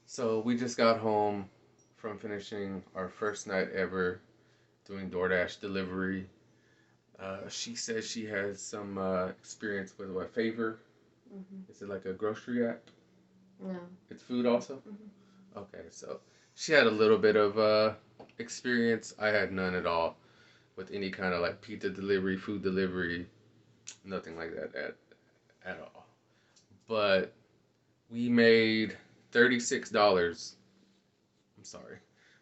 So we just got home from finishing our first night ever doing DoorDash delivery. She says she has some experience with what Favor. Mhm. Is it like a grocery app? No. It's food also. Mhm. Okay, so she had a little bit of experience. I had none at all with any kind of like pizza delivery, food delivery, nothing like that at all. But we made $36. I'm sorry.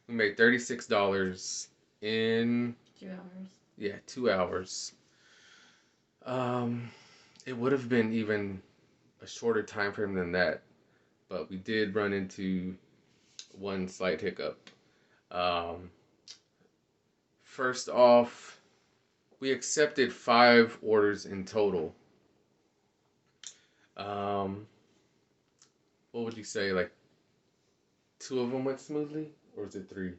We made $36 in 2 hours. yeah 2 hours. Um, it would have been even a shorter time frame than that, but we did run into one slight hiccup. Um, First off, we accepted 5 orders in total. Um, what would you say? Like two of them went smoothly, or was it three?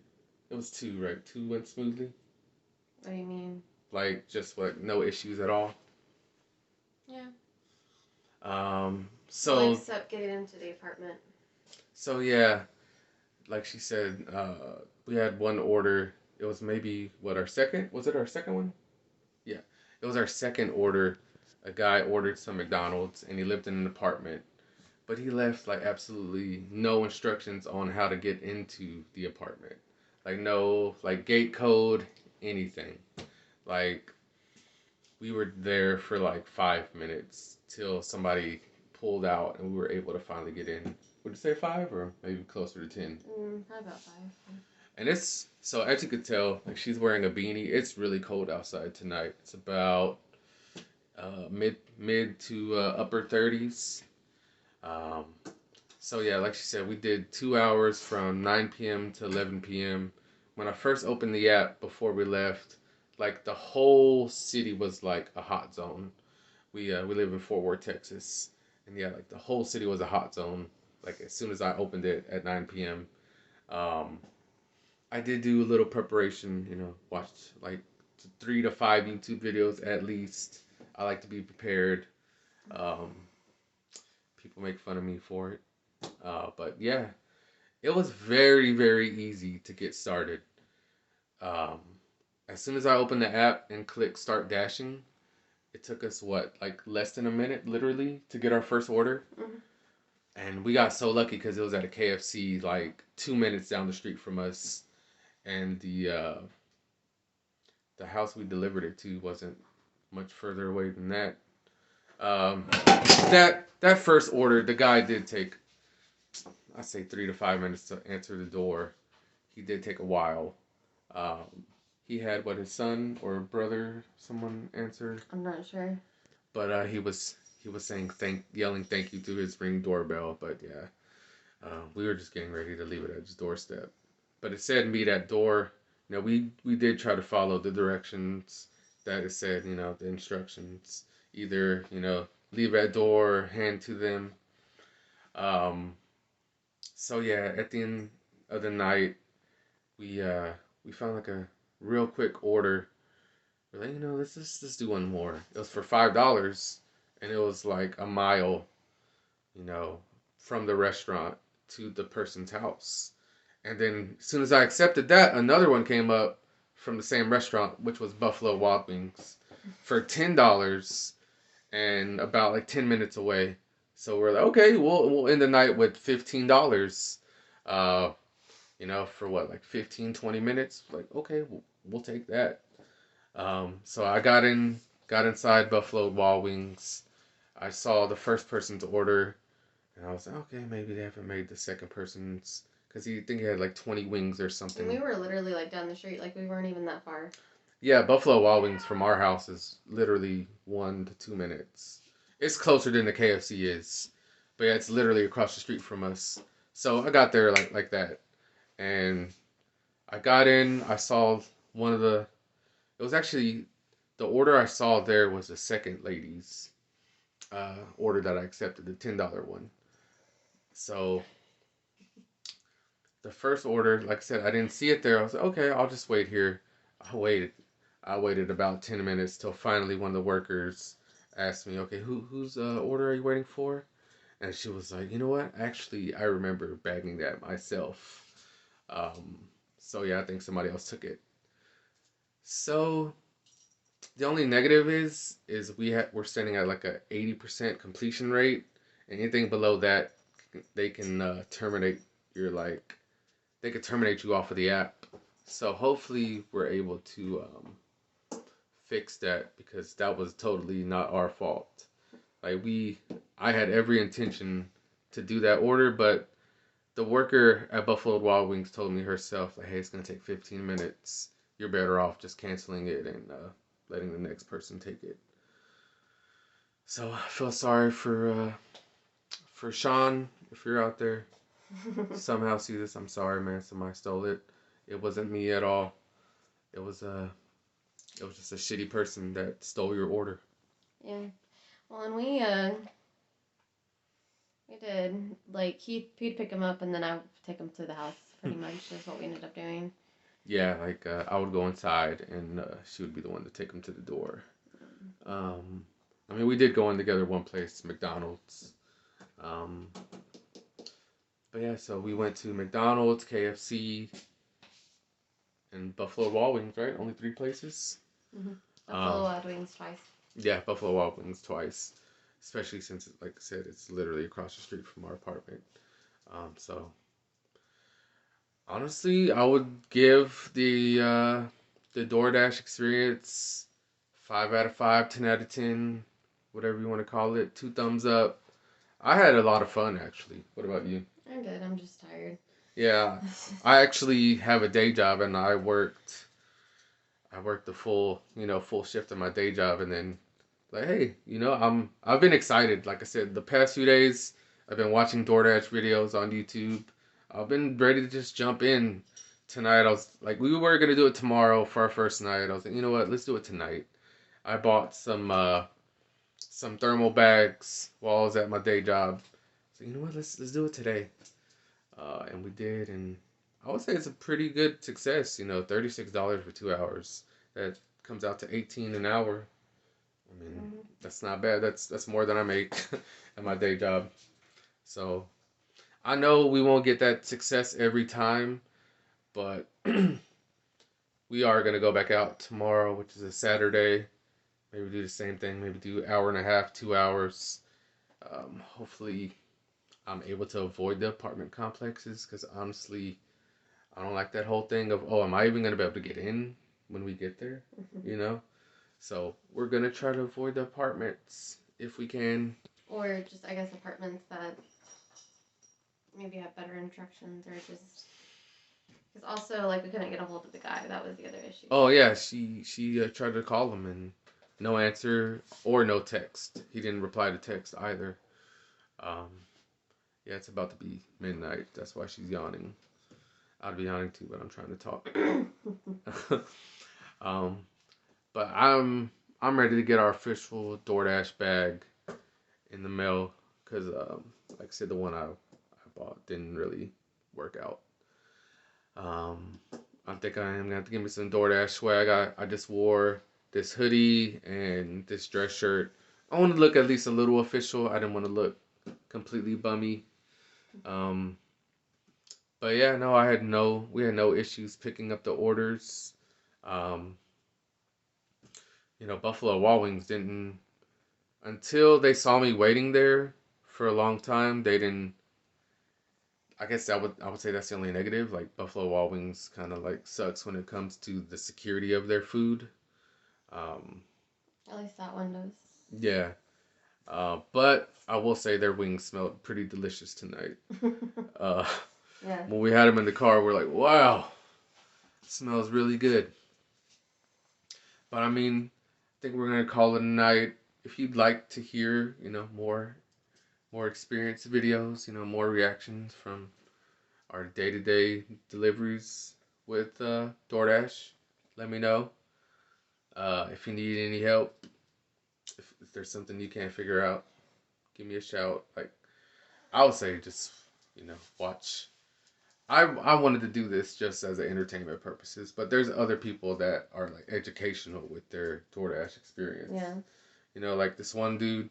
It was two, right? Two went smoothly. What do you mean? Like just what? No issues at all. Yeah. Well, So except getting into the apartment. so yeah, like she said, we had one order. It was maybe what our second was it our second one? Yeah, it was our second order. A guy ordered some McDonald's and he lived in an apartment, but he left like absolutely no instructions on how to get into the apartment. Like no like gate code, anything. Like we were there for like 5 minutes till somebody pulled out and we were able to finally get in. Would you say five or maybe closer to 10? Probably about 5. And it's so as you could tell, like she's wearing a beanie. It's really cold outside tonight. It's about mid to upper 30s. Um, so yeah, like she said, we did 2 hours from 9 p.m. to 11 p.m. When I first opened the app before we left, like the whole city was like a hot zone. We live in Fort Worth, Texas, and yeah, like the whole city was a hot zone. Like as soon as I opened it at 9 p.m. Um, I did do a little preparation, watched like 3 to 5 YouTube videos at least. I like to be prepared. Um, People make fun of me for it. But yeah, it was very, very easy to get started. Um, as soon as I opened the app and clicked start dashing, it took us what, like less than a minute, literally, to get our first order. Mm-hmm. And we got so lucky because it was at a KFC like 2 minutes down the street from us, and the house we delivered it to wasn't much further away than that. That first order, the guy did take, I say 3 to 5 minutes to answer the door. He did take a while. Um, he had what his son or brother, someone answer, I'm not sure. but he was saying yelling thank you through his ring doorbell. But yeah, we were just getting ready to leave it at his doorstep. But it said meet at door. We did try to follow the directions that it said. The instructions. Either leave at door, hand to them. Um, so yeah, at the end of the night, we uh, we found like a real quick order. We're like, let's do one more. It was for $5, and it was like a mile, you know, from the restaurant to the person's house. And then as soon as I accepted that, another one came up from the same restaurant, which was Buffalo Wild Wings, for $10 and about like 10 minutes away. So we're like, okay, we'll end the night with $15. Uh, for what, like 15, 20 minutes? Like, okay, we'll take that. So I got inside Buffalo Wild Wings. I saw the first person's order, and I was like, okay, maybe they haven't made the second person's, because he think he had like 20 wings or And something. we were literally like down the street. Like we weren't even that far. Yeah, Buffalo Wild Wings from our house is literally 1 to 2 minutes. It's closer than the KFC is, but yeah, it's literally across the street from us. So I got there like that, and I got in. I saw one of the. It was actually the order I saw there was the second lady's order that I accepted, the $10 one. So the first order, like I said, I didn't see it there. I was like, okay, I'll just wait here. I waited. I waited about 10 minutes till finally one of the workers asked me, okay, whose order are you waiting for? And she was like, you know what? Actually, I remember bagging that myself. Um, so yeah, I think somebody else took it. So the only negative is we're standing at like a 80% completion rate. Anything below that, they can terminate your like they could terminate you off of the app. So hopefully we're able to fix that because that was totally not our fault. Like I had every intention to do that order, but the worker at Buffalo Wild Wings told me herself, like, hey, it's gonna take 15 minutes. You're better off just canceling it and letting the next person take it. So I feel sorry for Sean if you're out there. Somehow see this. I'm sorry, man. Somebody stole it. It wasn't me at all. It was it was just a shitty person that stole your order. Yeah. Well, and we did like he'd pick him up and then I would take him to the house. Pretty much is what we ended up doing. Yeah, like I would go inside and she would be the one to take him to the door. I mean, we did go in together one place, McDonald's. Um, but yeah, so we went to McDonald's, KFC, and Buffalo Wild Wings, right? Only three places. Mm-hmm. Um, Buffalo Wild Wings twice. yeah, Buffalo Wild Wings twice, especially since, like I said, it's literally across the street from our apartment. So honestly, I would give the DoorDash experience 5 out of 5, 10 out of 10, whatever you want to call it. 2 thumbs up. I had a lot of fun actually. What about you? I did. I'm just tired. Yeah, I actually have a day job and I worked the full shift of my day job and then like hey, I've been excited. Like I said, the past few days I've been watching DoorDash videos on YouTube. I've been ready to just jump in tonight. I was like we were gonna do it tomorrow for our first night. I was like, you know what, let's do it tonight. I bought some thermal bags while I was at my day job. So you know what, let's do it today. And we did, and I would say it's a pretty good success. $36 for 2 hours. That comes out to 18 an hour. I mean, Mm-hmm. that's not bad. That's more than I make at my day job. So I know we won't get that success every time, but we are gonna go back out tomorrow, which is a Saturday. Maybe do the same thing. Maybe do hour and a half, 2 hours. Hopefully, I'm able to avoid the apartment complexes because honestly, I don't like that whole thing of, oh, am I even gonna be able to get in when we get there? Mm-hmm. You know? So we're gonna try to avoid the apartments if we can. Or just I guess apartments that maybe have better instructions or just because also like we couldn't get a hold of the guy. That was the other issue. Oh yeah, she tried to call him and no answer or no text. He didn't reply to text either. Um, yeah, it's about to be midnight. That's why she's yawning. I'd be yawning too, but I'm trying to talk. um, but I'm ready to get our official DoorDash bag in the mail because, like I said, the one I bought didn't really work out. Um, I think I am gonna have to give me some DoorDash swag. I just wore this hoodie and this dress shirt. I want to look at least a little official. I didn't want to look completely bummy. Um, but yeah, no, we had no issues picking up the orders. Um, Buffalo Wild Wings didn't until they saw me waiting there for a long time. They didn't. I guess I would say that's the only negative. Like Buffalo Wild Wings kind of like sucks when it comes to the security of their food. Um, At least that one does. yeah, but I will say their wings smelled pretty delicious tonight. Uh, Yeah. when we had them in the car, we're like, wow, it smells really good. But I mean, I think we're gonna call it a night. If you'd like to hear, more experience videos, more reactions from our day-to-day deliveries with DoorDash, let me know. If you need any help, if there's something you can't figure out, give me a shout. Like I would say, just watch. I wanted to do this just as an entertainment purposes, but there's other people that are like educational with their DoorDash experience. Yeah. Like this one dude,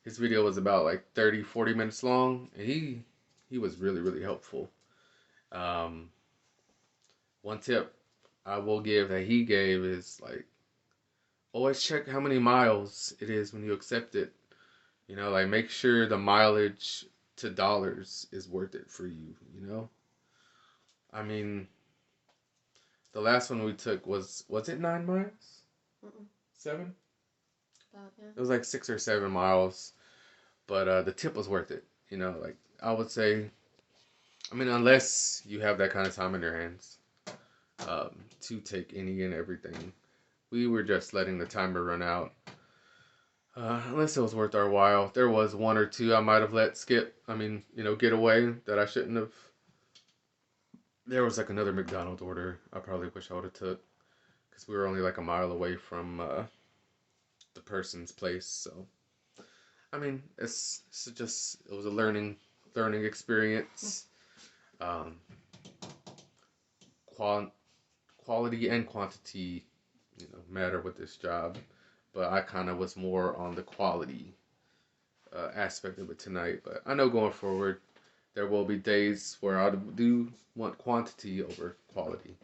His video was about like 30, 40 minutes long, and he was really, really helpful. Um, One tip I will give that he gave is like always check how many miles it is when you accept it. You know, like make sure the mileage to dollars is worth it for you, you know? I mean, the last one we took was it 9 miles? Mm-mm. 7? About, yeah. It was like 6 or 7 miles, but the tip was worth it. You know, like I would say, I mean, unless you have that kind of time in your hands to take any and everything, we were just letting the timer run out. Unless it was worth our while. There was one or two I might have let skip. I mean, get away that I shouldn't have. There was like another McDonald's order I probably wish I would have took because we were only like a mile away from the person's place. So I mean, it's just it was a learning experience. Um, qual- Quality and quantity, matter with this job, but I kind of was more on the quality aspect of it tonight. But I know going forward, there will be days where I do want quantity over quality.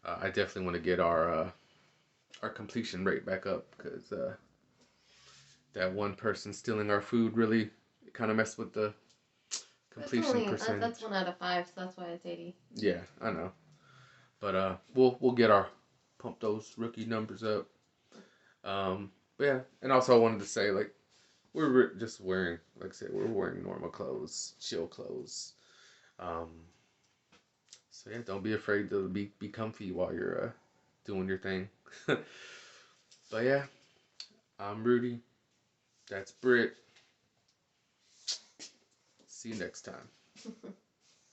I definitely want to get our completion rate back up because that one person stealing our food really kind of messed with the It's completion only that's percentage. 1 out of 5, so that's why it's 80. Yeah, I know, but we'll get our pump those rookie numbers up. But yeah, and also I wanted to say like we're just wearing, like I said, we're wearing normal clothes, chill clothes. Um, so yeah, don't be afraid to be comfy while you're doing your thing. But yeah, I'm Rudy. That's Britt. See you next time.